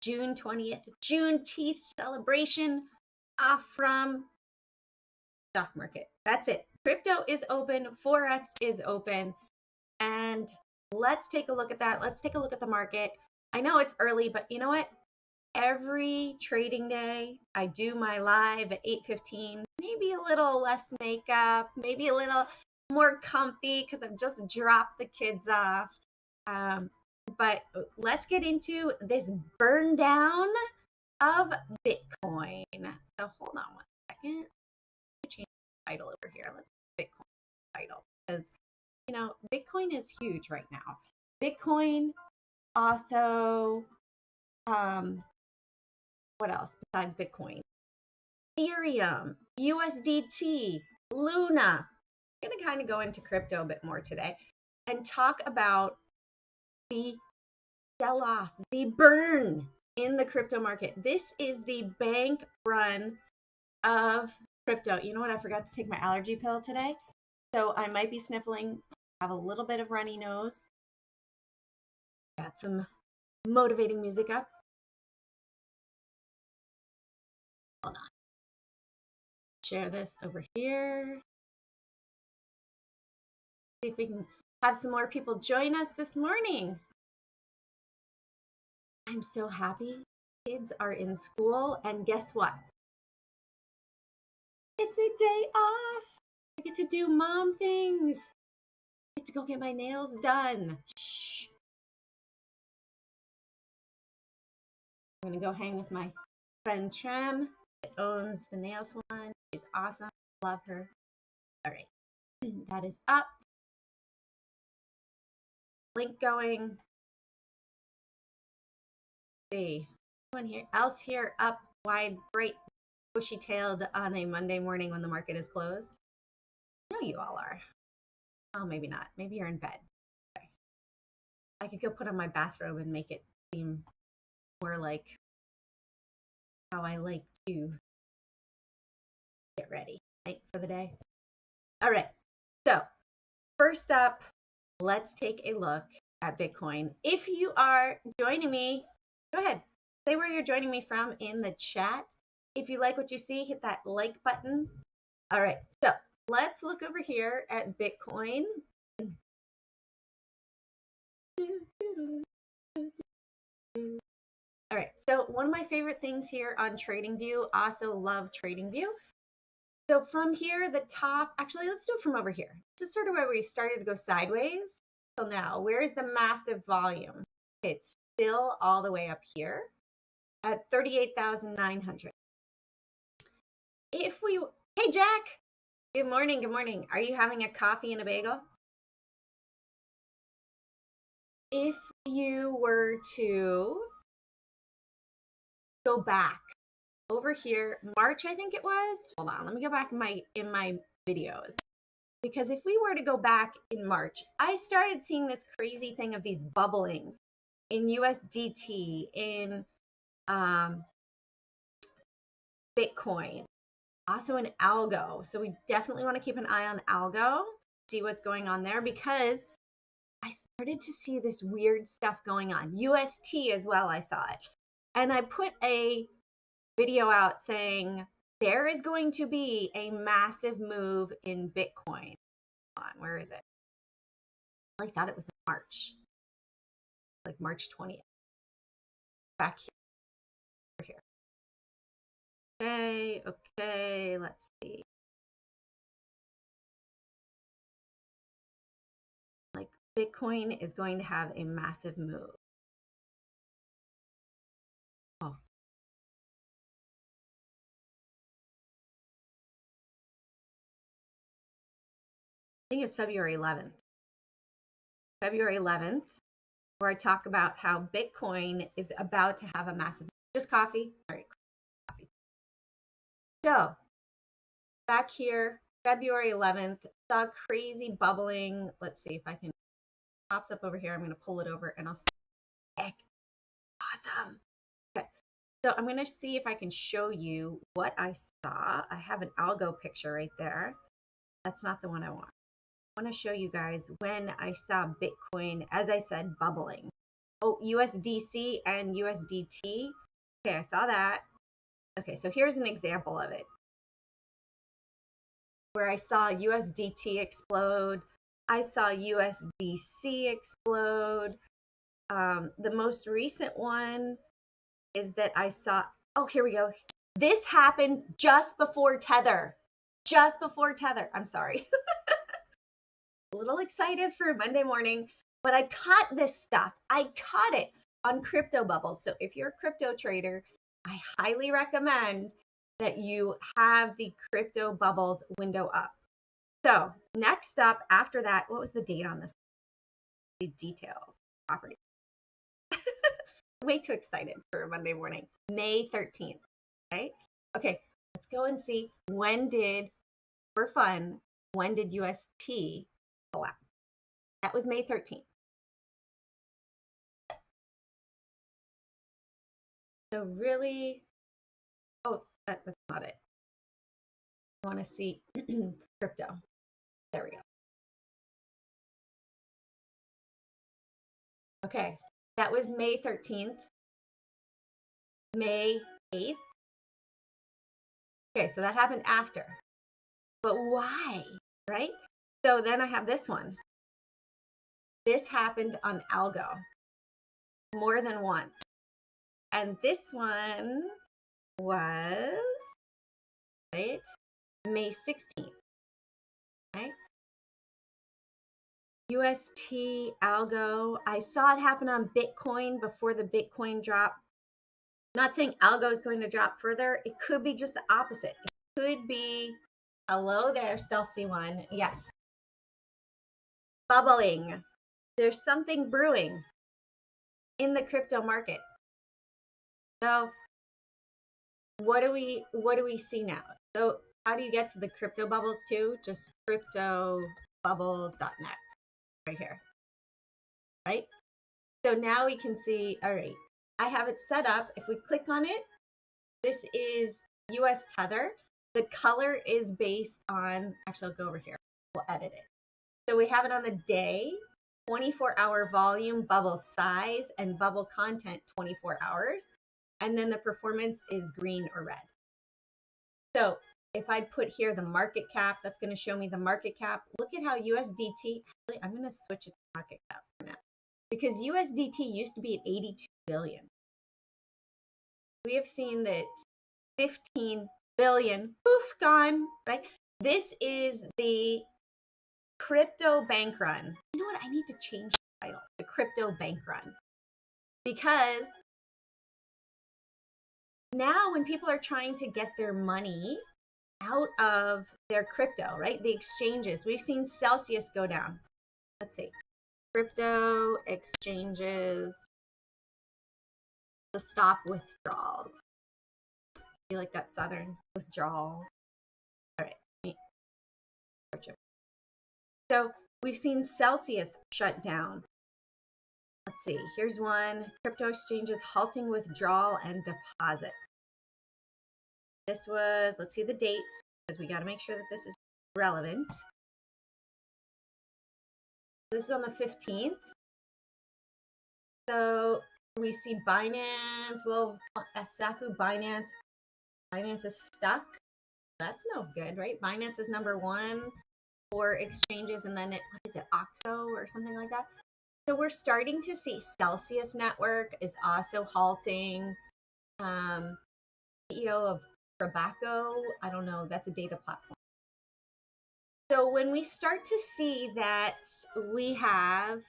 June 20th, Juneteenth celebration off from stock market. That's it. Crypto is open, Forex is open, and let's take a look at that. Let's take a look at the market. I know it's early, but you know what? Every trading day, I do my live at 8:15, maybe a little less makeup, maybe a little more comfy because I've just dropped the kids off. But let's get into this burn down of Bitcoin. So hold on one second. Change the title over here. Let's put Bitcoin title because you know Bitcoin is huge right now. Bitcoin also, what else besides Bitcoin? Ethereum, USDT, Luna. I'm gonna kind of go into crypto a bit more today and talk about the sell-off, the burn in the crypto market. This is the bank run of crypto. You know what? I forgot to take my allergy pill today. So I might be sniffling, have a little bit of runny nose. Got some motivating music up. Hold on. Share this over here. See if we can have some more people join us this morning. I'm so happy. Kids are in school, and guess what? It's a day off. I get to do mom things. I get to go get my nails done. Shh. I'm gonna go hang with my friend Trem that owns the nail salon. She's awesome. Love her. All right. That is up. Link going. Let's see. Anyone else here up wide, bright, bushy-tailed on a Monday morning when the market is closed? I know you all are. Oh, maybe not. Maybe you're in bed. Okay. I could go put on my bathrobe and make it seem more like how I like to get ready, right, for the day. All right. So first up, let's take a look at Bitcoin. If you are joining me, go ahead. Say where you're joining me from in the chat. If you like what you see, hit that like button. All right. So let's look over here at Bitcoin. All right. So one of my favorite things here on TradingView, also love TradingView. So from here, the top, actually, let's do it from over here. This is sort of where we started to go sideways. So now, where's the massive volume? It's still all the way up here at 38,900. If we, hey, Jack, good morning, good morning. Are you having a coffee and a bagel? If you were to go back over here, March, I think it was. Hold on, let me go back in my videos. Because if we were to go back in March, I started seeing this crazy thing of these bubbling in USDT, in Bitcoin, also in algo. So we definitely want to keep an eye on algo, see what's going on there, because I started to see this weird stuff going on. UST as well, I saw it. And I put a video out saying there is going to be a massive move in Bitcoin. Hold on, where is it? I thought it was in March, like March 20th. Back here. Okay, let's see. Like Bitcoin is going to have a massive move. Oh. I think it was February 11th. February 11th, where I talk about how Bitcoin is about to have a massive, just coffee. All right, coffee. So back here, February 11th, saw crazy bubbling. Let's see if I can, pops up over here. I'm going to pull it over and I'll see. Awesome. Okay. So I'm going to see if I can show you what I saw. I have an algo picture right there. That's not the one I want. I want to show you guys when I saw Bitcoin, as I said, bubbling. Oh, USDC and USDT. Okay, I saw that. Okay, so here's an example of it where I saw USDT explode. I saw USDC explode. The most recent one is that I saw, oh, here we go. This happened just before Tether. Just before Tether. I'm sorry. A little excited for Monday morning, but I caught this stuff. I caught it on crypto bubbles. So if you're a crypto trader, I highly recommend that you have the crypto bubbles window up. So next up after that, what was the date on this? The details, property. Way too excited for a Monday morning. May 13th, right? Okay, let's go and see when did, for fun, when did UST collapse? That was May 13th. So really, oh, that's not it. I want to see crypto. There we go. Okay, that was May 13th. May 8th. Okay, so that happened after. But why, right? So then I have this one. This happened on algo more than once. And this one was, right, May 16th, right? UST, algo. I saw it happen on Bitcoin before the Bitcoin drop. Not saying algo is going to drop further. It could be just the opposite. It could be, hello there, Stealthy One. Yes. Bubbling. There's something brewing in the crypto market. So what do we see now? So how do you get to the crypto bubbles too? Just cryptobubbles.net right here, right? So now we can see, all right, I have it set up. If we click on it, this is US Tether. The color is based on, actually I'll go over here. We'll edit it. So we have it on the day, 24-hour volume, bubble size, and bubble content 24 hours. And then the performance is green or red. So if I put here the market cap, that's going to show me the market cap. Look at how USDT, actually, I'm going to switch it to market cap for now because USDT used to be at 82 billion. We have seen that 15 billion, poof, gone, right? This is the crypto bank run. You know what? I need to change the title, the crypto bank run, because now when people are trying to get their money out of their crypto, right? The exchanges, we've seen Celsius go down. Let's see, crypto exchanges to stop withdrawals. I feel like that Southern withdrawals. All right. So we've seen Celsius shut down. Let's see, here's one, crypto exchanges halting withdrawal and deposit. This was, let's see the date, because we got to make sure that this is relevant. This is on the 15th. So we see Binance, well, Saku Binance. Binance is stuck. That's no good, right? Binance is number one for exchanges, and then it, what is it, OXO or something like that? So we're starting to see Celsius Network is also halting. CEO of Trabaco, I don't know, that's a data platform. So when we start to see that we have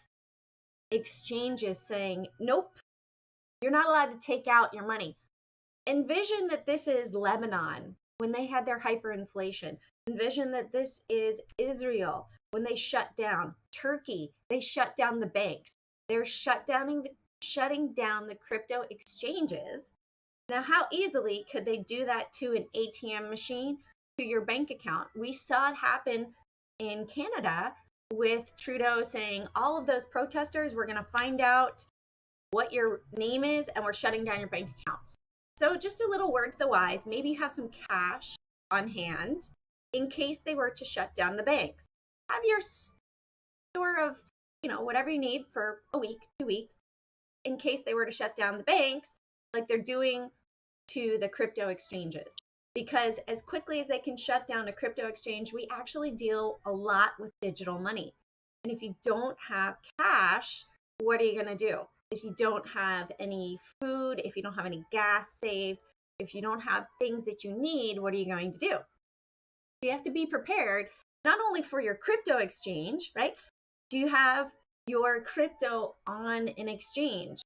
exchanges saying, nope, you're not allowed to take out your money. Envision that this is Lebanon when they had their hyperinflation. Envision that this is Israel when they shut down. Turkey, they shut down the banks. They're shutting down the crypto exchanges. Now, how easily could they do that to an ATM machine, to your bank account? We saw it happen in Canada with Trudeau saying, all of those protesters, we're going to find out what your name is and we're shutting down your bank accounts. So just a little word to the wise, maybe you have some cash on hand in case they were to shut down the banks. Have your store of, you know, whatever you need for a week, 2 weeks. in case they were to shut down the banks like they're doing to the crypto exchanges. Because as quickly as they can shut down a crypto exchange, we actually deal a lot with digital money. And if you don't have cash, what are you going to do? If you don't have any food, if you don't have any gas saved, if you don't have things that you need, what are you going to do? You have to be prepared not only for your crypto exchange, right? Do you have your crypto on an exchange?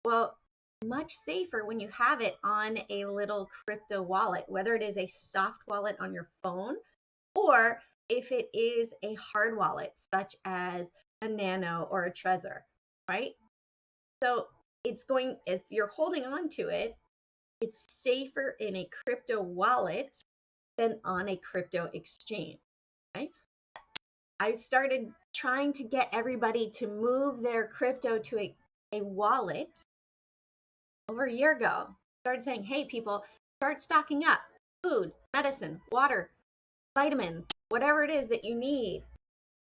Well, much safer when you have it on a little crypto wallet, whether it is a soft wallet on your phone or if it is a hard wallet, such as a Nano or a Trezor, right? So it's going, if you're holding on to it, it's safer in a crypto wallet than on a crypto exchange, right? I started trying to get everybody to move their crypto to a wallet over a year ago. Started saying, hey, people, start stocking up food, medicine, water, vitamins, whatever it is that you need.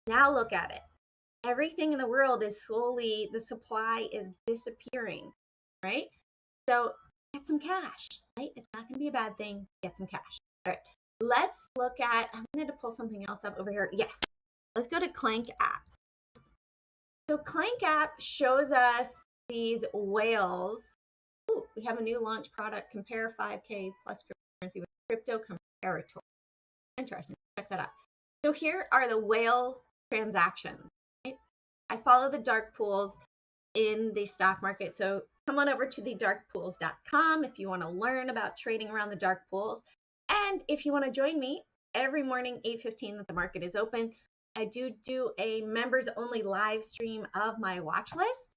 Now look at it. Everything in the world is slowly, the supply is disappearing, right? So get some cash, right? It's not going to be a bad thing. Get some cash. All right. Let's look at, I wanted to pull something else up over here. Yes. Let's go to Clank app. So Clank app shows us these whales. Ooh, we have a new launch product, Compare 5K plus cryptocurrency with Crypto Comparator. Interesting. Check that out. So here are the whale transactions. Right? I follow the dark pools in the stock market. So come on over to the darkpools.com if you want to learn about trading around the dark pools. And if you want to join me every morning, 8:15 that the market is open, I do a members only live stream of my watch list.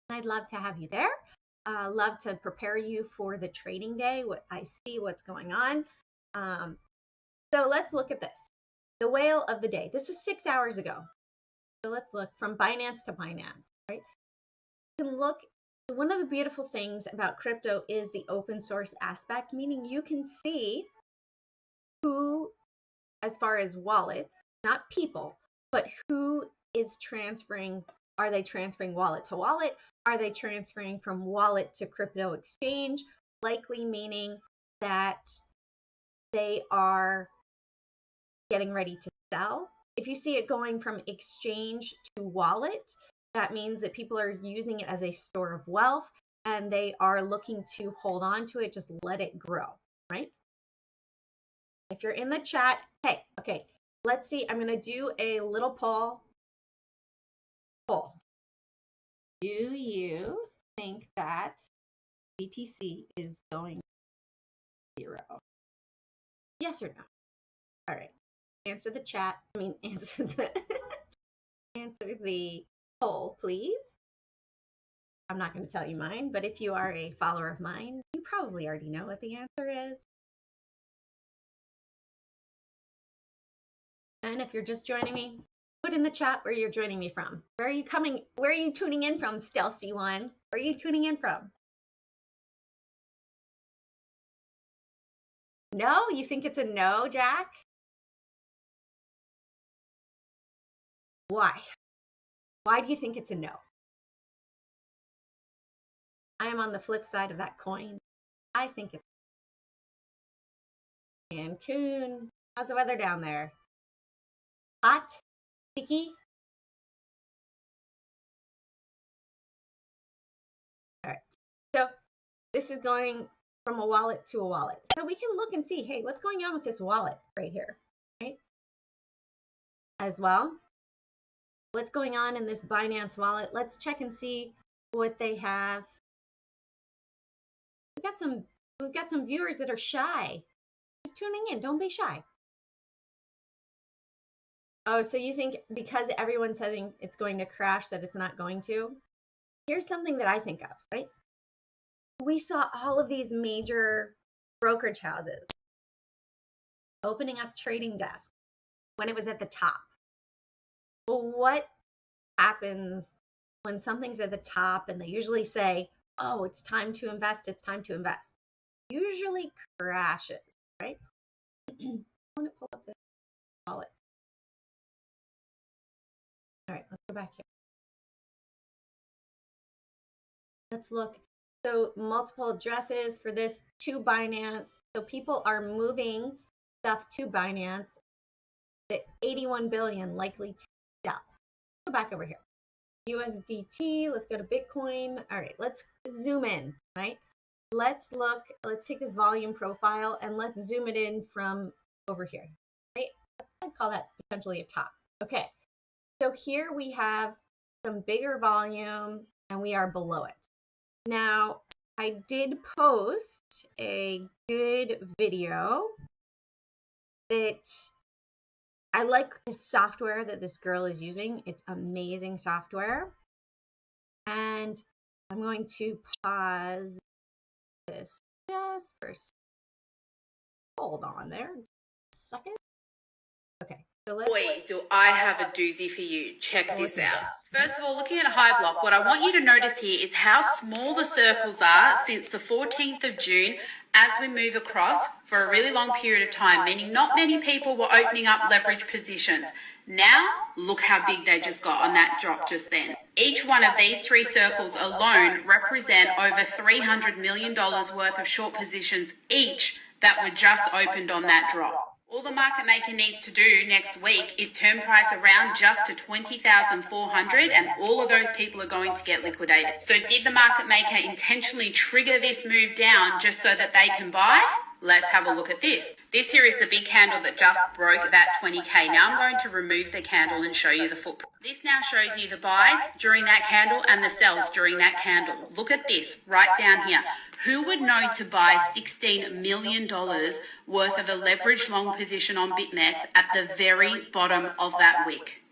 I'd love to have you there. Love to prepare you for the trading day, what I see, what's going on. So let's look at this. The whale of the day. This was 6 hours ago. So let's look from Binance to Binance, right? You can look, one of the beautiful things about crypto is the open source aspect, meaning you can see who, as far as wallets, not people, but who is transferring. Are they transferring wallet to wallet? Are they transferring from wallet to crypto exchange? Likely meaning that they are getting ready to sell. If you see it going from exchange to wallet, that means that people are using it as a store of wealth and they are looking to hold on to it, just let it grow, right? If you're in the chat, hey, okay, let's see. I'm going to do a little poll. Do you think that BTC is going zero? Yes or no? All right. Answer the chat. I mean, answer the answer the poll, please. I'm not going to tell you mine, but if you are a follower of mine, you probably already know what the answer is. And if you're just joining me, put in the chat where you're joining me from. Where are you coming? Where are you tuning in from, Stealthy One? Where are you tuning in from? No? You think it's a no, Jack? Why? Why do you think it's a no? I am on the flip side of that coin. I think it's Cancun. How's the weather down there? Hot? Sticky? All right. So this is going from a wallet to a wallet. So we can look and see, hey, what's going on with this wallet right here, right? As well, what's going on in this Binance wallet? Let's check and see what they have. We've got some viewers that are shy. Keep tuning in, don't be shy. Oh, so you think because everyone's saying it's going to crash that it's not going to? Here's something that I think of, right? We saw all of these major brokerage houses opening up trading desks when it was at the top. Well, what happens when something's at the top and they usually say, oh, it's time to invest, it's time to invest? Usually crashes, right? I want to pull up this wallet. All right, let's go back here. Let's look. So multiple addresses for this to Binance. So people are moving stuff to Binance. The 81 billion likely to sell. Go back over here. USDT, let's go to Bitcoin. All right, let's zoom in, right? Let's look, let's take this volume profile and let's zoom it in from over here, right? I'd call that potentially a top. Okay, so here we have some bigger volume and we are below it. Now, I did post a good video that I like the software that this girl is using. It's amazing software. And I'm going to pause this just for a second. Hold on there. A second. Okay. So let's Boy, do I have a doozy for you. Check this out. First of all, looking at a high block, what I want you to notice here is how small the circles are since the 14th of June as we move across for a really long period of time, meaning not many people were opening up leverage positions. Now, look how big they just got on that drop just then. Each one of these three circles alone represent over $300 million worth of short positions each that were just opened on that drop. All the market maker needs to do next week is turn price around just to 20,400 and all of those people are going to get liquidated. So did the market maker intentionally trigger this move down just so that they can buy? Let's have a look at this. This here is the big candle that just broke that 20K. Now I'm going to remove the candle and show you the footprint. This now shows you the buys during that candle and the sells during that candle. Look at this right down here. Who would know to buy $16 million worth of a leveraged long position on BitMEX at the very bottom of that wick?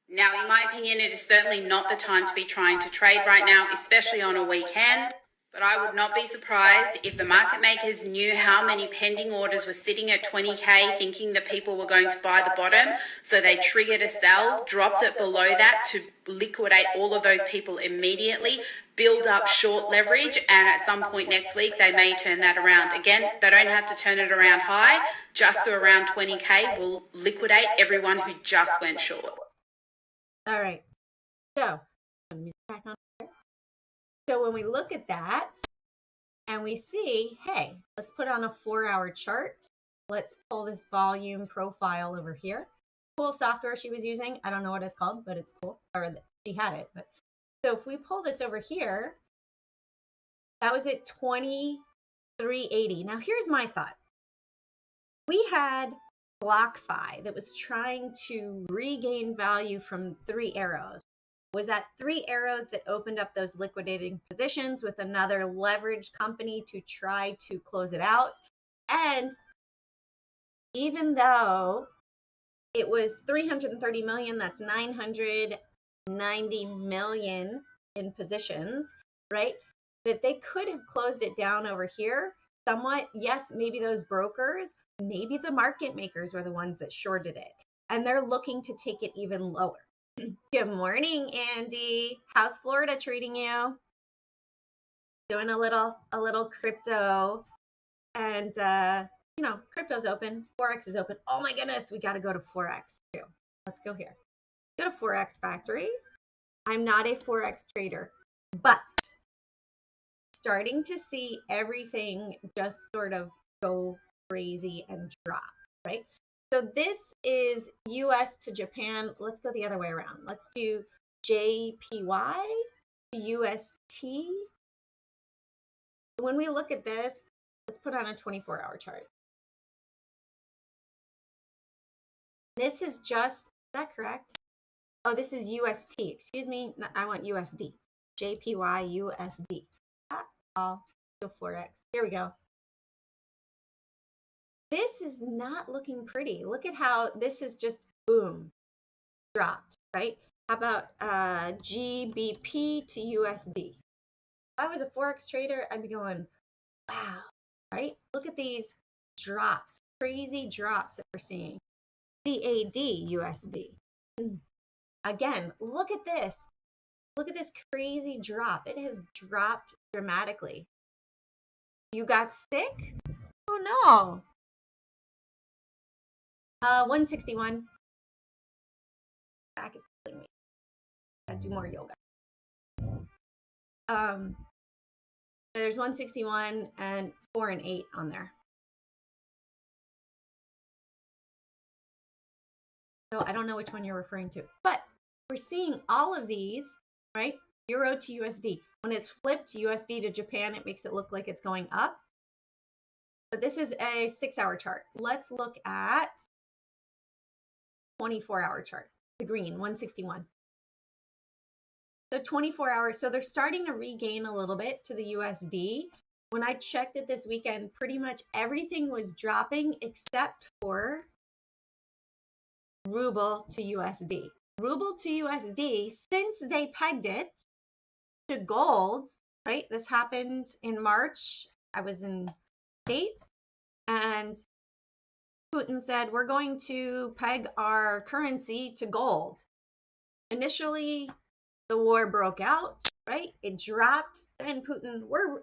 Now, in my opinion, it is certainly not the time to be trying to trade right now, especially on a weekend. But I would not be surprised if the market makers knew how many pending orders were sitting at 20K, thinking that people were going to buy the bottom. So they triggered a sell, dropped it below that to liquidate all of those people immediately, build up short leverage, and at some point next week, they may turn that around. Again, they don't have to turn it around high, just to around 20K will liquidate everyone who just went short. all right. So, let me back on. So when we look at that and we see, hey, let's put on a 4-hour chart. Let's pull this volume profile over here. Cool software she was using. I don't know what it's called, but it's cool. Or she had it. But so if we pull this over here, that was at 23.80. Now here's my thought. We had BlockFi that was trying to regain value from 3 arrows. Was that 3 arrows that opened up those liquidating positions with another leveraged company to try to close it out. And even though it was 330 million, that's 990 million in positions, right? That they could have closed it down over here somewhat. Yes, maybe those brokers, maybe the market makers were the ones that shorted it. And they're looking to take it even lower. Good morning, Andy. How's Florida treating you? Doing a little crypto, and you know, crypto's open, Forex is open. Oh my goodness, we got to go to Forex too. Let's go here. Go to Forex Factory. I'm not a Forex trader, but starting to see everything just sort of go crazy and drop, right? So this is US to Japan. Let's go the other way around. Let's do JPY to UST. When we look at this, let's put on a 24-hour chart. This is just, is that correct? Oh, this is UST. Excuse me. No, I want USD. JPY USD. I'll go Forex. Here we go. This is not looking pretty. Look at how this is just boom, dropped, right? How about GBP to USD? If I was a Forex trader, I'd be going, wow, right? Look at these drops, crazy drops that we're seeing. CAD USD. Again, look at this. Look at this crazy drop. It has dropped dramatically. You got sick? Oh no. 161. Back is killing me. Gotta do more yoga. There's 161 and 4 and 8 on there. So I don't know which one you're referring to, but we're seeing all of these, right? Euro to USD. When it's flipped USD to Japan, it makes it look like it's going up. But this is a 6-hour chart. Let's look at 24-hour chart, the green, 161. So 24 hours, so they're starting to regain a little bit to the USD. When I checked it this weekend, pretty much everything was dropping except for ruble to USD. Ruble to USD, since they pegged it to gold, right? This happened in March. I was in States, and Putin said, we're going to peg our currency to gold. Initially, the war broke out, right? It dropped. Then Putin, we're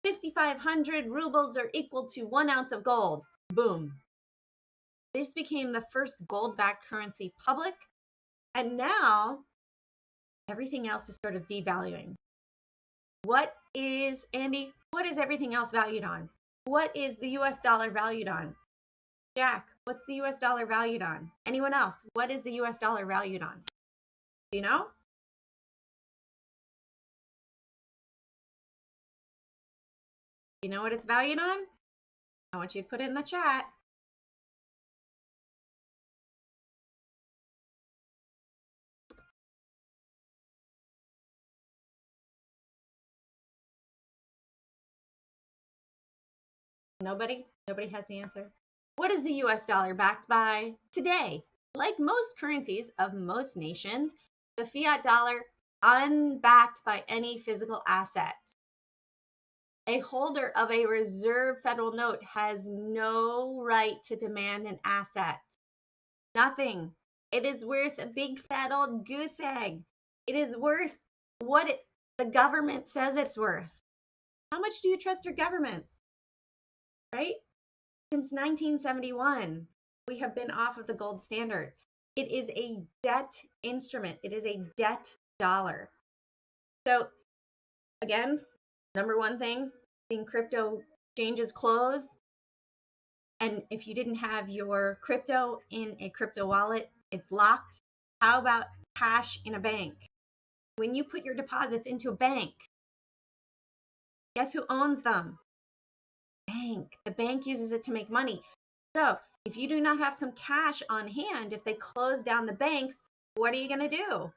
5,500 rubles are equal to 1 ounce of gold. Boom. This became the first gold-backed currency public. And now everything else is sort of devaluing. What is, Andy, what is everything else valued on? What is the US dollar valued on? Jack, what's the US dollar valued on? Anyone else? What is the US dollar valued on? Do you know? You know what it's valued on? I want you to put it in the chat. Nobody? Nobody has the answer. What is the US dollar backed by today? Like most currencies of most nations, the fiat dollar unbacked by any physical asset. A holder of a reserve federal note has no right to demand an asset. Nothing. It is worth a big fat old goose egg. It is worth what the government says it's worth. How much do you trust your governments? Right? Since 1971, we have been off of the gold standard. It is a debt instrument. It is a debt dollar. So again, number one thing, seeing crypto exchanges close. And if you didn't have your crypto in a crypto wallet, it's locked. How about cash in a bank? When you put your deposits into a bank, guess who owns them? Bank. The bank uses it to make money. So if you do not have some cash on hand, if they close down the banks, what are you going to do?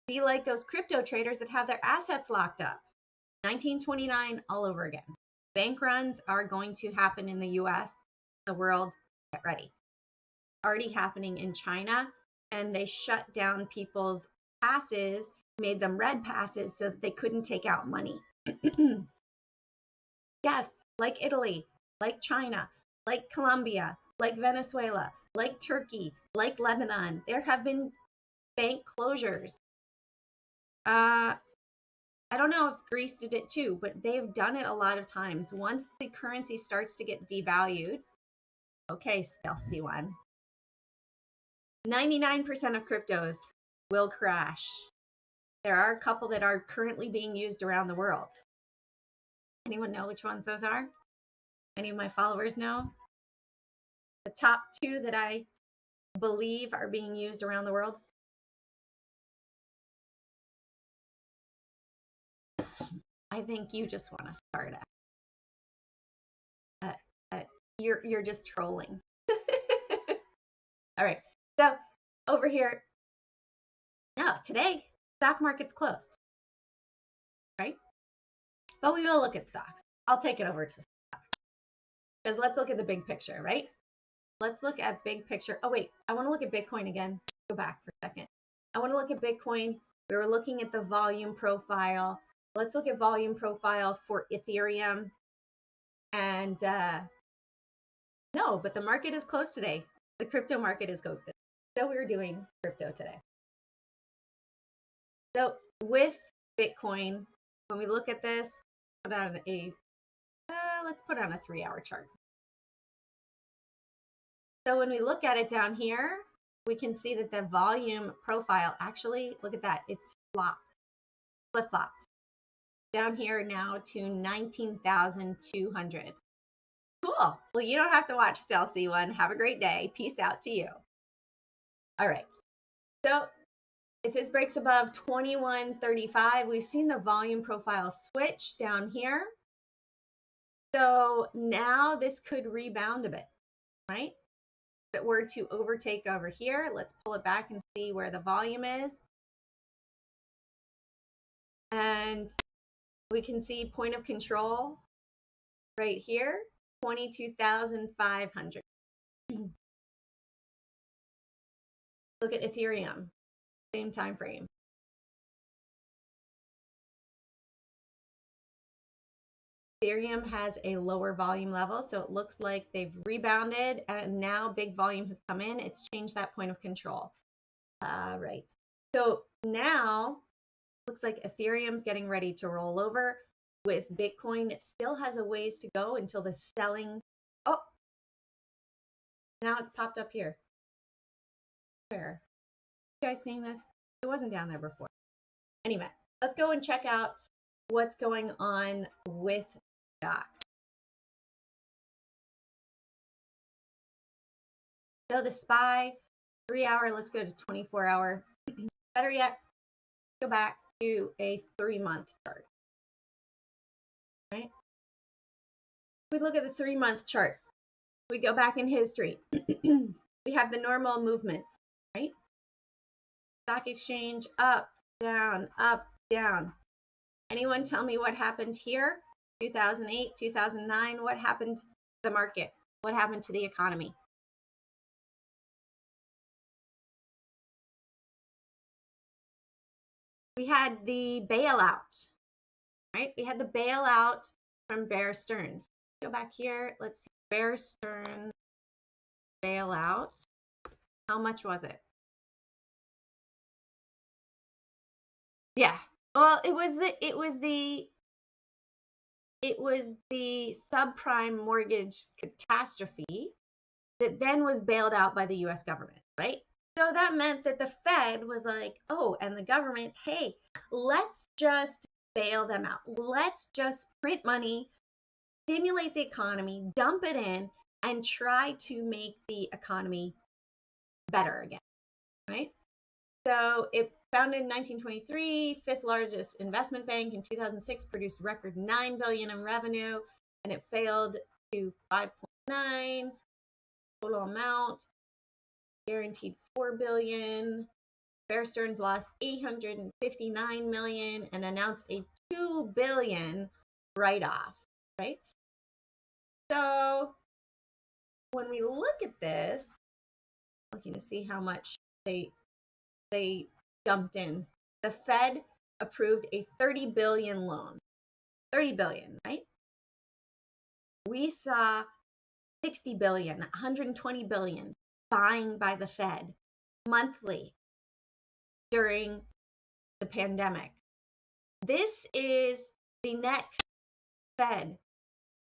Be like those crypto traders that have their assets locked up. 1929 all over again. Bank runs are going to happen in the US, the world. Get ready. Already happening in China, and they shut down people's passes, made them red passes so that they couldn't take out money. Yes, like Italy, like China, like Colombia, like Venezuela, like Turkey, like Lebanon. There have been bank closures. I don't know if Greece did it too, but they've done it a lot of times. Once the currency starts to get devalued, okay, SPY 99% of cryptos will crash. There are a couple that are currently being used around the world. Anyone know which ones those are? Any of my followers know? The top 2 that I believe are being used around the world? I think you just want to start you're just trolling. All right, so over here, no, today stock market's closed, right? But we will look at stocks. I'll take it over to stocks because let's look at the big picture, right? Let's look at big picture. Oh wait, I want to look at Bitcoin again. Go back for a second. I want to look at Bitcoin. We were looking at the volume profile. Let's look at volume profile for Ethereum. And no, but the market is closed today. The crypto market is closed. So we're doing crypto today. So with Bitcoin, when we look at this, put on a, let's put on a 3-hour chart. So when we look at it down here, we can see that the volume profile actually, look at that, it's flip-flopped. down here now to 19,200. Cool. Well, you don't have to watch Stell C1. Have a great day. Peace out to you. All right. So if this breaks above 2135, we've seen the volume profile switch down here. So now this could rebound a bit, right? If it were to overtake over here, let's pull it back and see where the volume is. And we can see point of control right here, 22,500. Look at Ethereum, same time frame. Ethereum has a lower volume level, so it looks like they've rebounded and now big volume has come in. It's changed that point of control. Right. So now looks like Ethereum's getting ready to roll over. With Bitcoin, it still has a ways to go until the selling. Oh, now it's popped up here. Where? You guys seeing this? It wasn't down there before. Anyway, let's go and check out what's going on with stocks. So the SPY 3-hour, let's go to 24-hour. Better yet, go back to a 3-month chart. Right? We look at the 3-month chart. We go back in history. We have the normal movements, right? Stock exchange, up, down, up, down. Anyone tell me what happened here? 2008, 2009, what happened to the market? What happened to the economy? We had the bailout, right? We had the bailout from Bear Stearns. Go back here. Let's see. Bear Stearns bailout. How much was it? Yeah. Well, it was the subprime mortgage catastrophe that then was bailed out by the US government, right? So that meant that the Fed was like, oh, and the government, hey, let's just bail them out. Let's just print money, stimulate the economy, dump it in, and try to make the economy better again, right? So it founded in 1923, fifth largest investment bank in 2006, produced record $9 billion in revenue, and it failed to 5.9 total amount, guaranteed $4 billion. Bear Stearns lost $859 million and announced a $2 billion write-off, right? So when we look at this, looking to see how much they dumped in, the Fed approved a $30 billion loan. 30 billion, right? We saw 60 billion, 120 billion buying by the Fed monthly during the pandemic. This is the next Fed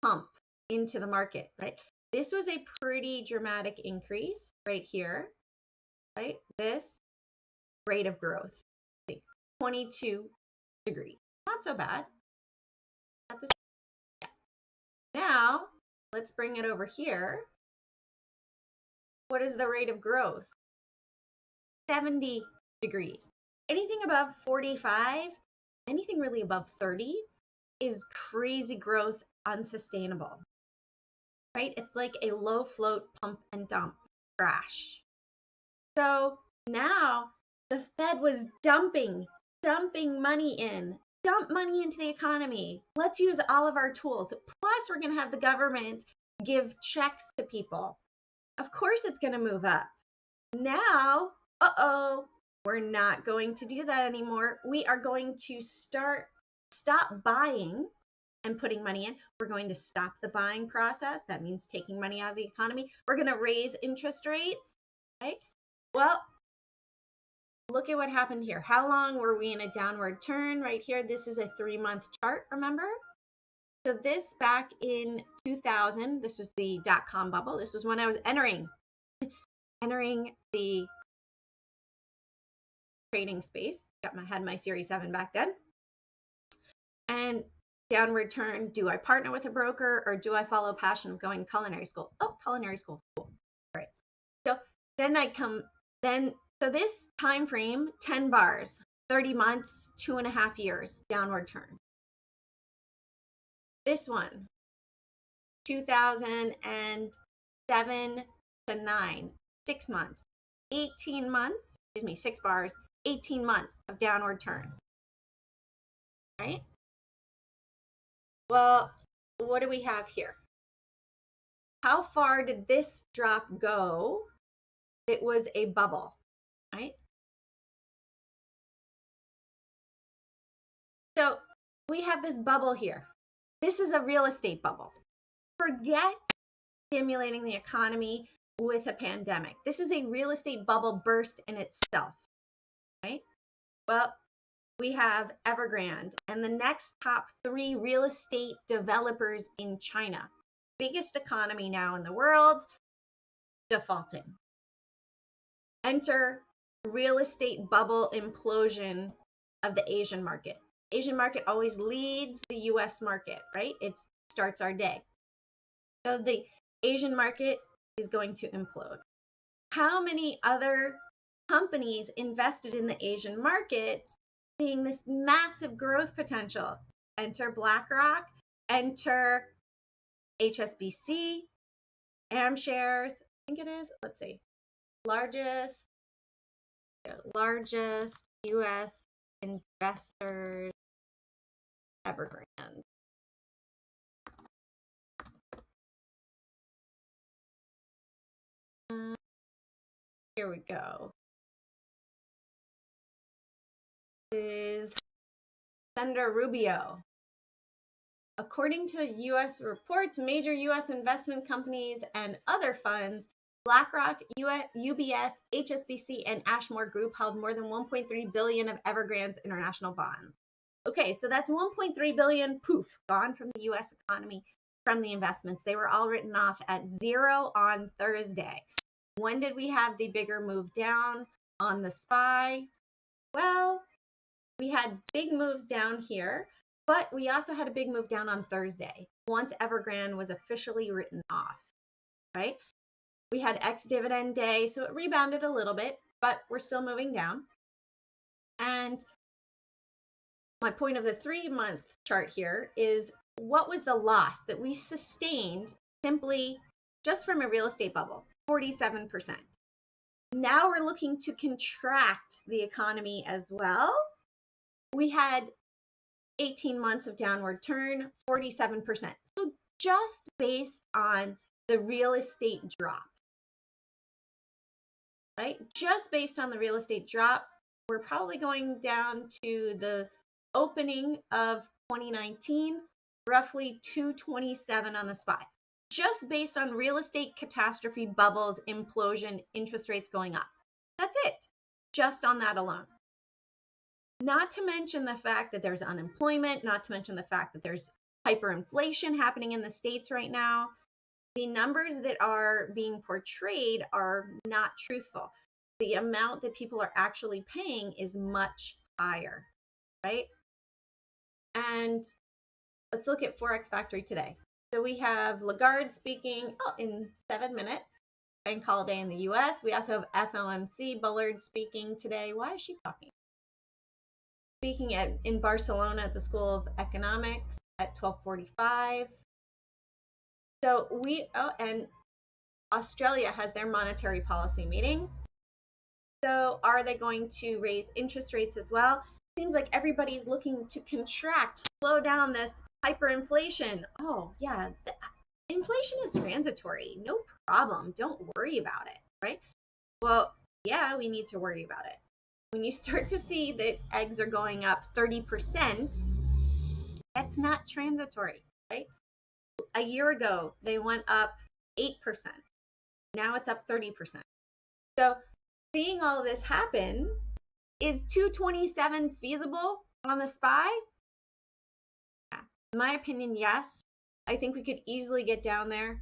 pump into the market, right? This was a pretty dramatic increase right here, right? This rate of growth, 22 degrees. Not so bad. Yeah. Now, let's bring it over here. What is the rate of growth? 70 degrees. Anything above 45, anything really above 30 is crazy growth, unsustainable, right? It's like a low float pump and dump crash. So now the Fed was dumping money in, dump money into the economy. Let's use all of our tools. Plus, we're going to have the government give checks to people. Of course, it's going to move up. Now, we're not going to do that anymore. We are going to stop buying and putting money in. We're going to stop the buying process. That means taking money out of the economy. We're going to raise interest rates, right? Well, look at what happened here. How long were we in a downward turn? Right here, this is a 3-month chart, remember? So this back in 2000, this was the dot-com bubble. This was when I was entering the trading space. Had my Series 7 back then. And downward turn, do I partner with a broker or do I follow passion of going to culinary school? Oh, culinary school, cool. All right. So then so this time frame, 10 bars, 30 months, 2.5 years, downward turn. This one, 2007 to 9, 6 months, 18 months, 6 bars, 18 months of downward turn, right? Well, what do we have here? How far did this drop go? It was a bubble, right? So we have this bubble here. This is a real estate bubble. Forget stimulating the economy with a pandemic. This is a real estate bubble burst in itself, right? Well, we have Evergrande and the next top 3 real estate developers in China. Biggest economy now in the world, defaulting. Enter real estate bubble implosion of the Asian market. Asian market always leads the US market, right? It starts our day. So the Asian market is going to implode. How many other companies invested in the Asian market seeing this massive growth potential? Enter BlackRock, enter HSBC, AmShares, I think it is, let's see, largest US investors, Evergrande. Here we go. This is Senator Rubio. According to U.S. reports, major U.S. investment companies and other funds, BlackRock, UBS, HSBC, and Ashmore Group held more than $1.3 billion of Evergrande's international bonds. Okay, so that's $1.3 billion, poof, gone from the U.S. economy, from the investments. They were all written off at 0 on Thursday. When did we have the bigger move down on the SPY? Well, we had big moves down here, but we also had a big move down on Thursday once Evergrande was officially written off, right? We had ex-dividend day, so it rebounded a little bit, but we're still moving down. And my point of the 3-month chart here is, what was the loss that we sustained simply just from a real estate bubble? 47%. Now we're looking to contract the economy as well. We had 18 months of downward turn, 47%. So just based on the real estate drop, right? Just based on the real estate drop, we're probably going down to the opening of 2019, roughly 227 on the SPY. Just based on real estate catastrophe, bubbles, implosion, interest rates going up. That's it. Just on that alone. Not to mention the fact that there's unemployment, not to mention the fact that there's hyperinflation happening in the States right now. The numbers that are being portrayed are not truthful. The amount that people are actually paying is much higher, right? And let's look at Forex Factory today. So we have Lagarde speaking in 7 minutes, bank holiday in the US. We also have FOMC Bullard speaking today. Why is she talking? Speaking in Barcelona at the School of Economics at 12:45. So and Australia has their monetary policy meeting. So are they going to raise interest rates as well? Seems like everybody's looking to contract, slow down this hyperinflation. Oh yeah, inflation is transitory. No problem. Don't worry about it, right? Well, yeah, we need to worry about it. When you start to see that eggs are going up 30%, that's not transitory, right? A year ago, they went up 8%. Now it's up 30%. So seeing all of this happen, is 227 feasible on the SPY? Yeah. In my opinion, yes. I think we could easily get down there.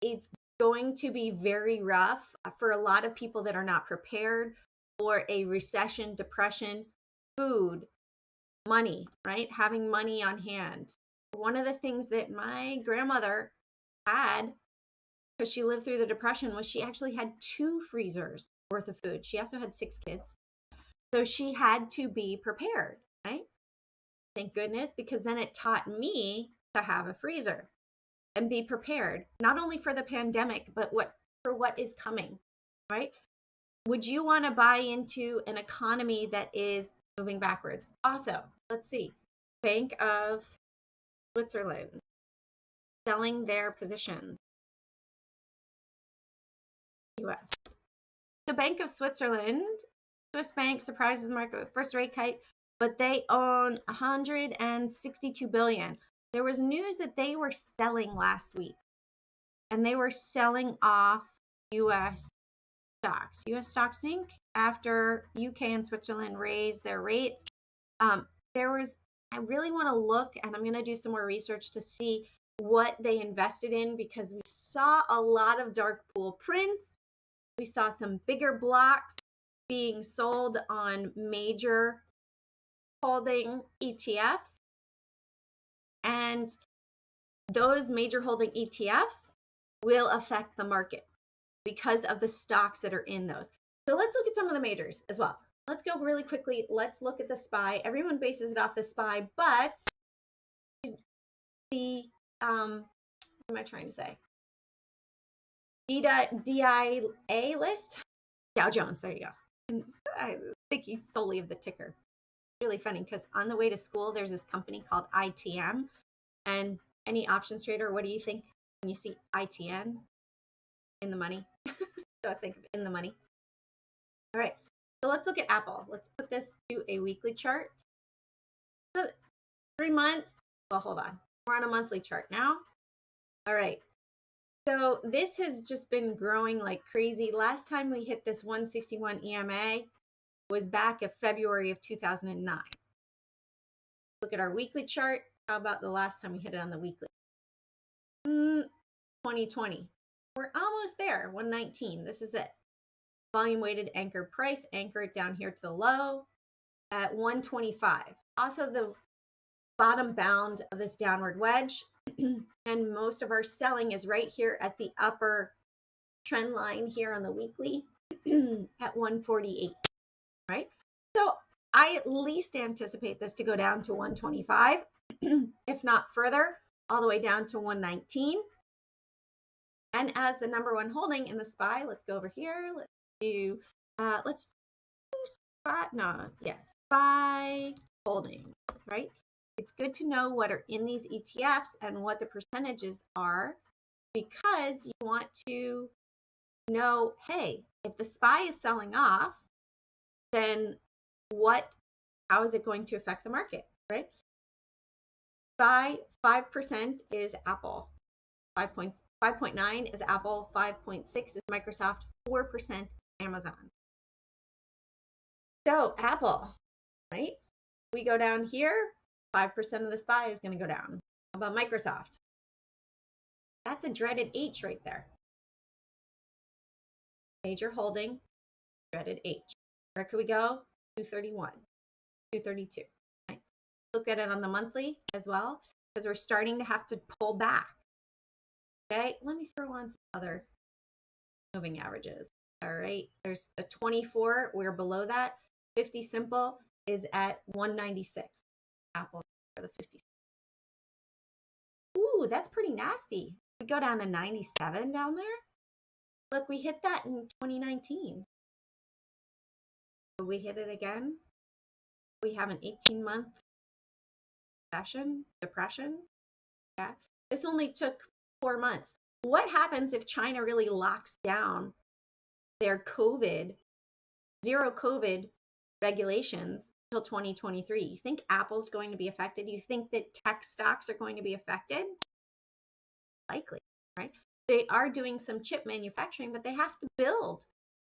It's going to be very rough for a lot of people that are not prepared for a recession, depression. food, money, right? Having money on hand. One of the things that my grandmother had, because she lived through the Depression, was she actually had 2 freezers worth of food. She also had 6 kids. So she had to be prepared, right? Thank goodness, because then it taught me to have a freezer and be prepared, not only for the pandemic, but for what is coming, right? Would you want to buy into an economy that is moving backwards? Also, let's see, Bank of Switzerland selling their position. US. The Bank of Switzerland, Swiss bank surprises the market with first rate hike, but they own 162 billion. There was news that they were selling last week, and they were selling off US stocks. US stocks Inc. After UK and Switzerland raised their rates. I really want to look, and I'm going to do some more research to see what they invested in, because we saw a lot of dark pool prints. We saw some bigger blocks being sold on major holding ETFs. And those major holding ETFs will affect the market because of the stocks that are in those. So let's look at some of the majors as well. Let's go really quickly. Let's look at the SPY. Everyone bases it off the SPY, but the, what am I trying to say? DIA list, Dow Jones, there you go. I'm thinking solely of the ticker. Really funny, because on the way to school, there's this company called ITM, and any options trader, what do you think when you see ITN? In the money. So I think of in the money. All right, so let's look at Apple. Let's put this to a weekly chart. So 3 months, well, hold on. We're on a monthly chart now. All right, so this has just been growing like crazy. Last time we hit this 161 EMA was back in February of 2009. Look at our weekly chart. How about the last time we hit it on the weekly? 2020. We're almost there, 119. This is it. Volume weighted anchor price, anchor it down here to the low at 125. Also the bottom bound of this downward wedge. And most of our selling is right here at the upper trend line here on the weekly at 148, right? So I at least anticipate this to go down to 125, if not further, all the way down to 119. And as the number one holding in the SPY, let's go over here. Let's do SPY holdings, right? It's good to know what are in these ETFs and what the percentages are, because you want to know, hey, if the SPY is selling off, then how is it going to affect the market, right? SPY 5% is Apple, 5.9 is Apple, 5.6 is Microsoft, 4% Amazon. So Apple, right? We go down here, 5% of the SPY is going to go down. How about Microsoft? That's a dreaded H right there. Major holding, dreaded H. Where could we go? 231, 232. Right? Look at it on the monthly as well, because we're starting to have to pull back. Okay, let me throw on some other moving averages. All right, there's a 24, we're below that. 50 simple is at 196. Apple for the 50. Ooh, that's pretty nasty. We go down to 97 down there. Look, we hit that in 2019. Will we hit it again? We have an 18-month depression. Yeah, this only took 4 months. What happens if China really locks down their zero COVID regulations until 2023? You think Apple's going to be affected? You think that tech stocks are going to be affected? Likely, right? They are doing some chip manufacturing, but they have to build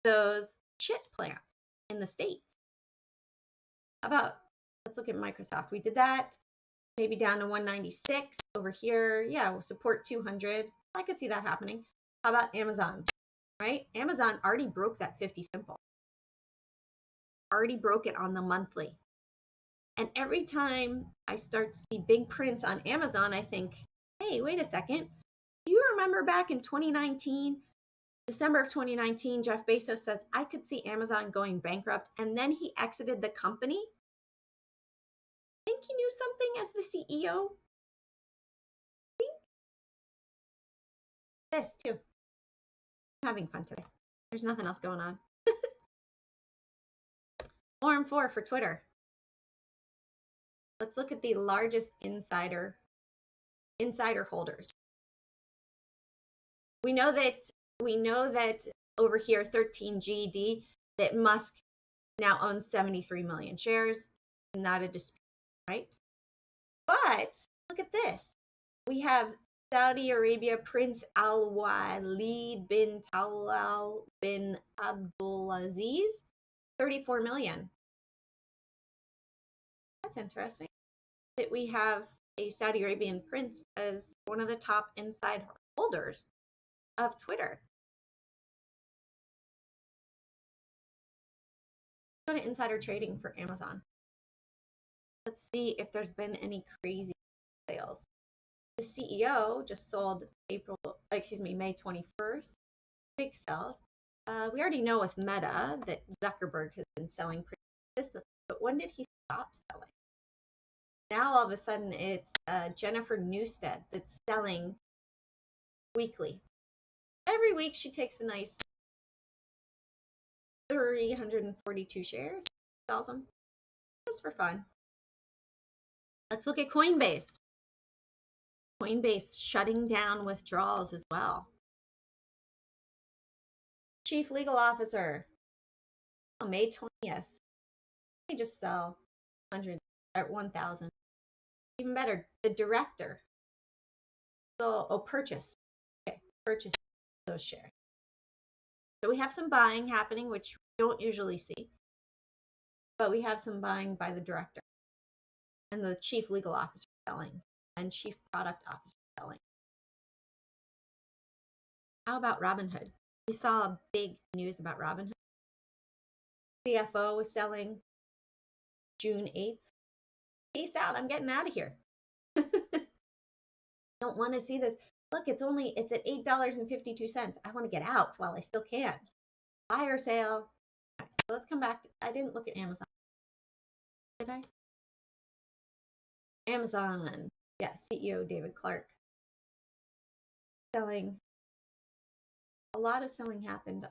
those chip plants in the States. How about, let's look at Microsoft. We did that, maybe down to 196 over here. Yeah, we'll support 200. I could see that happening. How about Amazon, right? Amazon already broke that 50 simple. Already broke it on the monthly. And every time I start to see big prints on Amazon, I think, hey, wait a second. Do you remember back in 2019, December of 2019, Jeff Bezos says, I could see Amazon going bankrupt, and then he exited the company? I think he knew something as the CEO. This too. I'm having fun today. There's nothing else going on. Forum 4 for Twitter. Let's look at the largest insider holders. We know that over here, 13GD, that Musk now owns 73 million shares. Not a dispute, right? But look at this. We have Saudi Arabia Prince Al-Walid bin Talal bin Abdulaziz, 34 million. That's interesting that we have a Saudi Arabian prince as one of the top inside holders of Twitter. Go to insider trading for Amazon. Let's see if there's been any crazy sales. The CEO just sold May 21st. Big sales. We already know with Meta that Zuckerberg has been selling pretty consistently, but when did he stop selling? Now all of a sudden it's Jennifer Newstead that's selling weekly. Every week she takes a nice 342 shares, sells them just for fun. Let's look at Coinbase. Coinbase shutting down withdrawals as well. Chief Legal Officer, May 20th. They just sell 100 at 1,000. Even better, the director. So, purchase. Okay, purchase those shares. So we have some buying happening, which we don't usually see. But we have some buying by the director and the chief legal officer selling and chief product officer selling. How about Robinhood? We saw big news about Robinhood. CFO was selling June 8th. Peace out. I'm getting out of here. Don't want to see this. Look, it's at $8.52. I want to get out while I still can. Fire sale. Right, so let's come back. I didn't look at Amazon. Did I? Amazon. Yeah, CEO David Clark. Selling. A lot of selling happened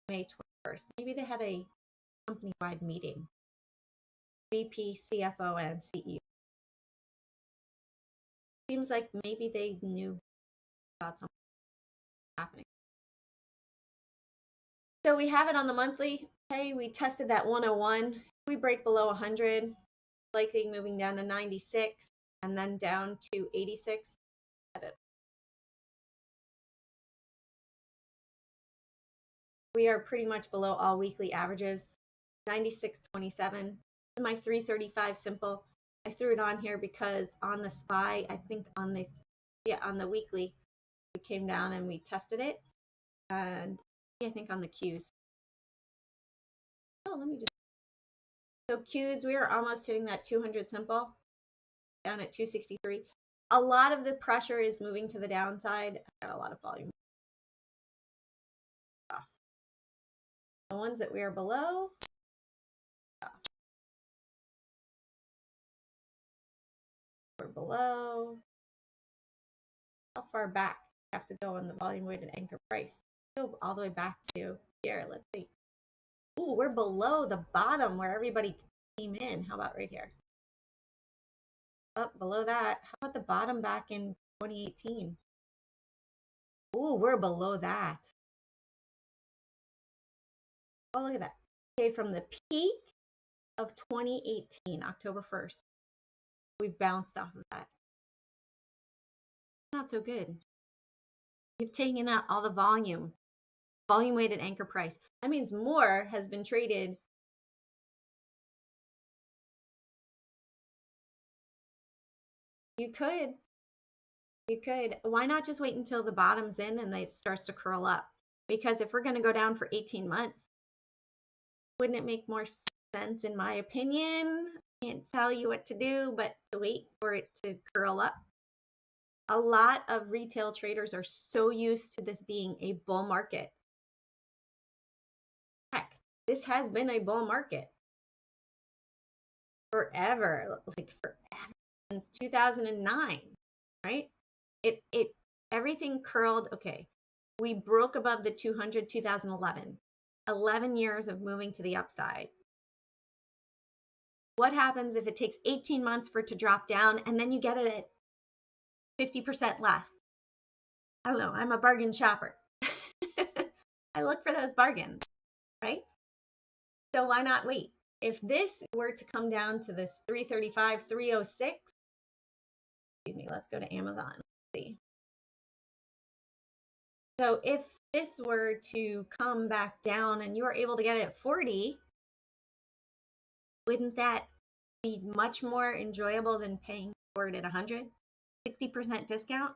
May 21st. Maybe they had a company-wide meeting. VP, CFO, and CEO. Seems like maybe they knew about something happening. So we have it on the monthly. Okay, we tested that 101. If we break below 100, likely moving down to 96 and then down to 86. We are pretty much below all weekly averages. 96.27. This is my 335 simple. I threw it on here because on the SPY, I think on the weekly, we came down and we tested it. And I think on the Qs. Oh, let me just. So Qs, we are almost hitting that 200 simple, down at 263. A lot of the pressure is moving to the downside. I got a lot of volume. The ones that we are below. We're below. How far back do you have to go on the volume weighted anchor price? Go all the way back to here. Let's see. Ooh, we're below the bottom where everybody came in. How about right here? Up below that. How about the bottom back in 2018? Ooh, we're below that. Oh, look at that. Okay, from the peak of 2018, October 1st, we've bounced off of that. Not so good. You've taken out all the volume weighted anchor price. That means more has been traded. You could. Why not just wait until the bottom's in and it starts to curl up? Because if we're going to go down for 18 months, wouldn't it make more sense, in my opinion, Can't tell you what to do, but to wait for it to curl up. A lot of retail traders are so used to this being a bull market. Heck, this has been a bull market forever, like forever, since 2009, right? Everything curled. Okay, we broke above the 200 2011. 11 years of moving to the upside. What happens if it takes 18 months for it to drop down and then you get it at 50% less? I don't know. I'm a bargain shopper. I look for those bargains, right? So why not wait? If this were to come down to this 335, 306, excuse me, let's go to Amazon. Let's see. So if this were to come back down and you were able to get it at 40, wouldn't that be much more enjoyable than paying for it at 100? 60% discount?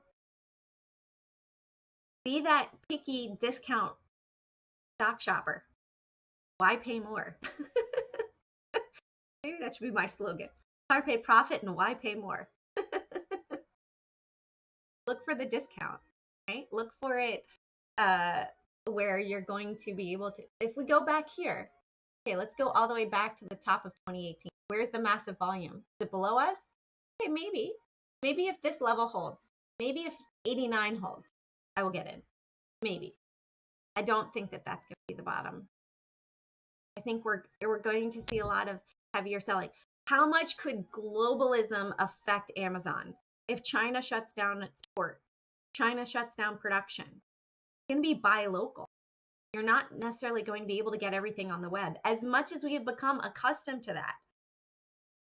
Be that picky discount stock shopper. Why pay more? Maybe that should be my slogan. Why pay profit and why pay more? Look for the discount, right? Look for it where you're going to be able to. If we go back here, okay, let's go all the way back to the top of 2018. Where's the massive volume? Is it below us? Okay, maybe. Maybe if this level holds, maybe if 89 holds, I will get in. Maybe. I don't think that that's going to be the bottom. I think we're going to see a lot of heavier selling. How much could globalism affect Amazon? If China shuts down its port, China shuts down production, it's going to be buy local. You're not necessarily going to be able to get everything on the web. As much as we have become accustomed to that,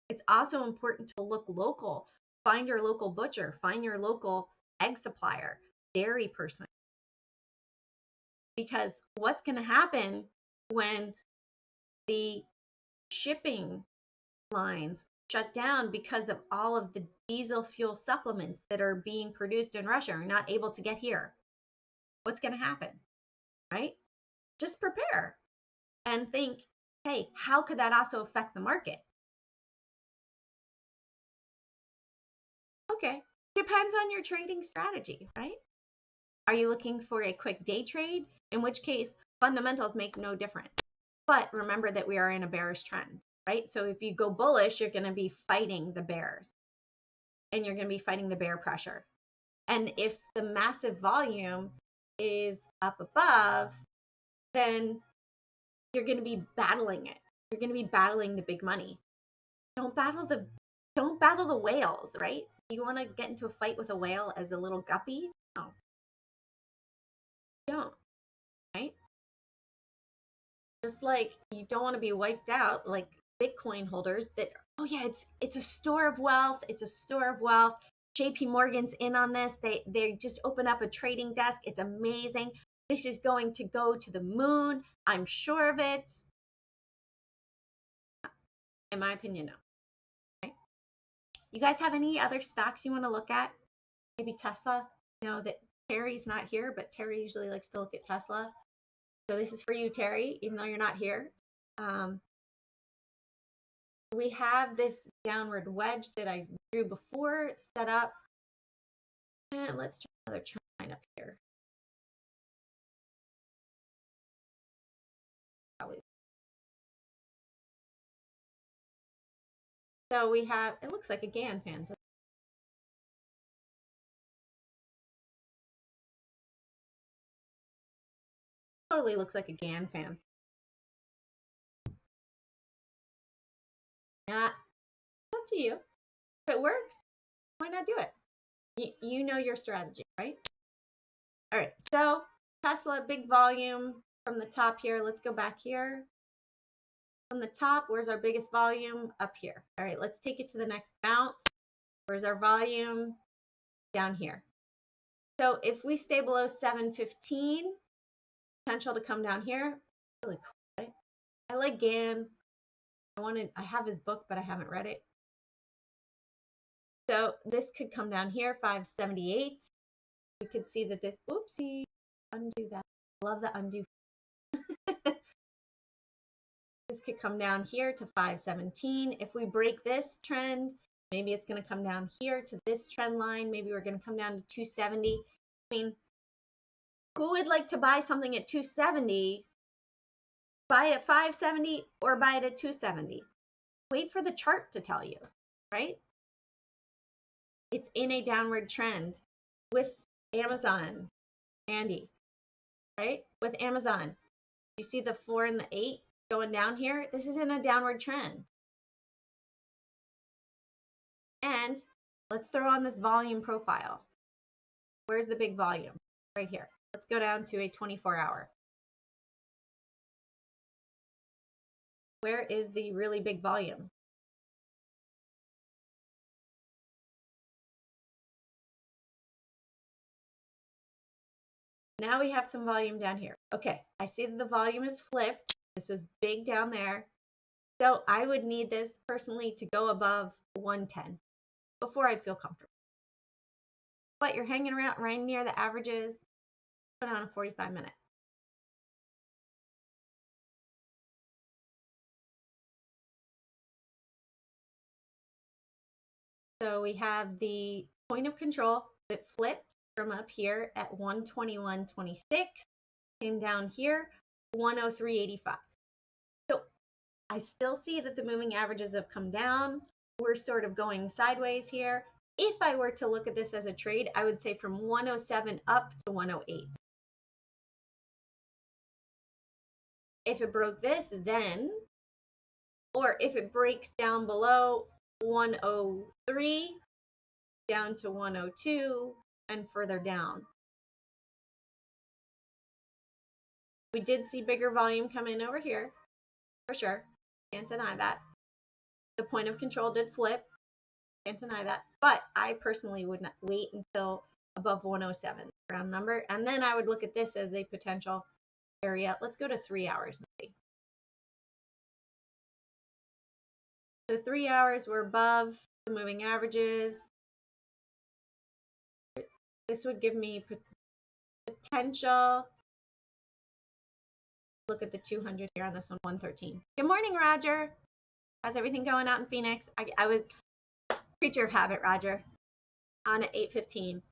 it's also important to look local. Find your local butcher, find your local egg supplier, dairy person. Because what's going to happen when the shipping lines shut down because of all of the diesel fuel supplements that are being produced in Russia are not able to get here? What's going to happen, right? Just prepare and think, hey, how could that also affect the market? Okay, depends on your trading strategy, right? Are you looking for a quick day trade? In which case, fundamentals make no difference. But remember that we are in a bearish trend, right? So if you go bullish, you're going to be fighting the bears and you're going to be fighting the bear pressure. And if the massive volume is up above, then you're going to be battling it. You're going to be battling the big money. Don't battle the whales, right? Do you want to get into a fight with a whale as a little guppy? No. Don't, right? Just like you don't want to be wiped out like Bitcoin holders that, oh yeah, it's a store of wealth. It's a store of wealth. JP Morgan's in on this. They just open up a trading desk. It's amazing. This is going to go to the moon. I'm sure of it. In my opinion, no. Okay. You guys have any other stocks you want to look at? Maybe Tesla. I know that Terry's not here, but Terry usually likes to look at Tesla. So this is for you, Terry, even though you're not here. We have this downward wedge that I drew before set up. And let's try another trend line up here. Probably. So we have, it looks like a GAN fan. Totally looks like a GAN fan. Yeah, it's up to you. If it works, why not do it? You know your strategy, right? All right, so Tesla, big volume from the top here. Let's go back here. From the top, where's our biggest volume? Up here. All right, let's take it to the next bounce. Where's our volume? Down here. So if we stay below 715, potential to come down here. Really cool, right? I like GAN. I have his book, but I haven't read it. So this could come down here, 578. We could see that this, oopsie, undo that. Love the undo. This could come down here to 517. If we break this trend, maybe it's going to come down here to this trend line. Maybe we're going to come down to 270. I mean, who would like to buy something at 270, buy at 570, or buy it at 270? Wait for the chart to tell you, right? It's in a downward trend with Amazon, Andy, right? With Amazon. You see the 4 and the 8 going down here? This is in a downward trend. And let's throw on this volume profile. Where's the big volume? Right here. Let's go down to a 24-hour. Where is the really big volume? Now we have some volume down here. Okay, I see that the volume is flipped. This was big down there. So I would need this personally to go above 110 before I'd feel comfortable. But you're hanging around right near the averages. Put on a 45-minute. So we have the point of control that flipped from up here at 121.26, came down here 103.85. So I still see that the moving averages have come down. We're sort of going sideways here. If I were to look at this as a trade, I would say from 107 up to 108. If it broke this, then, or if it breaks down below 103, down to 102, and further down. We did see bigger volume come in over here, for sure. Can't deny that. The point of control did flip. Can't deny that. But I personally would not wait until above 107, round number. And then I would look at this as a potential area. Let's go to 3 hours and see. So 3 hours, we're above the moving averages. This would give me potential. Look at the 200 here on this one, 113. Good morning, Roger. How's everything going out in Phoenix? I was creature of habit, Roger, on at 8:15.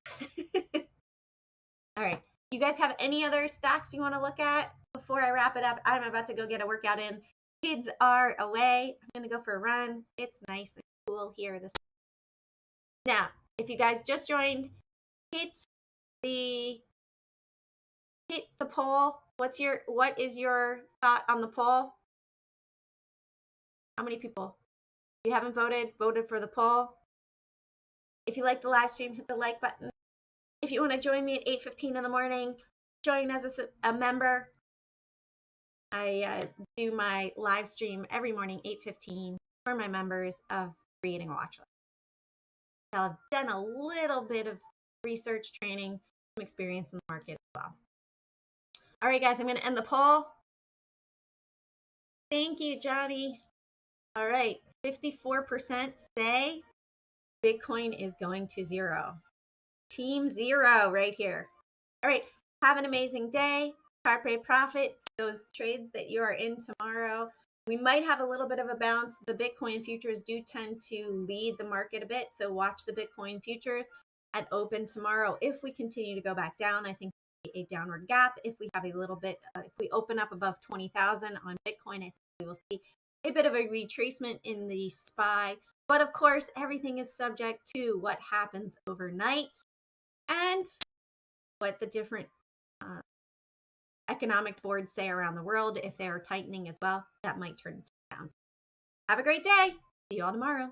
All right. You guys have any other stocks you want to look at before I wrap it up? I'm about to go get a workout in. Kids are away. I'm going to go for a run. It's nice and cool here. Now, if you guys just joined, hit the poll. What is your thought on the poll? How many people? If you haven't voted for the poll. If you like the live stream, hit the like button. If you want to join me at 8:15 in the morning, join as a member. I do my live stream every morning, 8:15, for my members of creating a watch list. I've done a little bit of research training, some experience in the market as well. All right, guys, I'm going to end the poll. Thank you, Johnny. All right, 54% say Bitcoin is going to zero. Team zero right here. All right, have an amazing day. Carpe profit. Those trades that you are in tomorrow, we might have a little bit of a bounce. The Bitcoin futures do tend to lead the market a bit, so watch the Bitcoin futures at open tomorrow. If we continue to go back down, I think a downward gap. If we have a little bit, if we open up above 20,000 on Bitcoin, I think we will see a bit of a retracement in the SPY. But of course, everything is subject to what happens overnight and what the different economic boards say around the world. If they're tightening as well, that might turn into pounds. Have a great day. See you all tomorrow.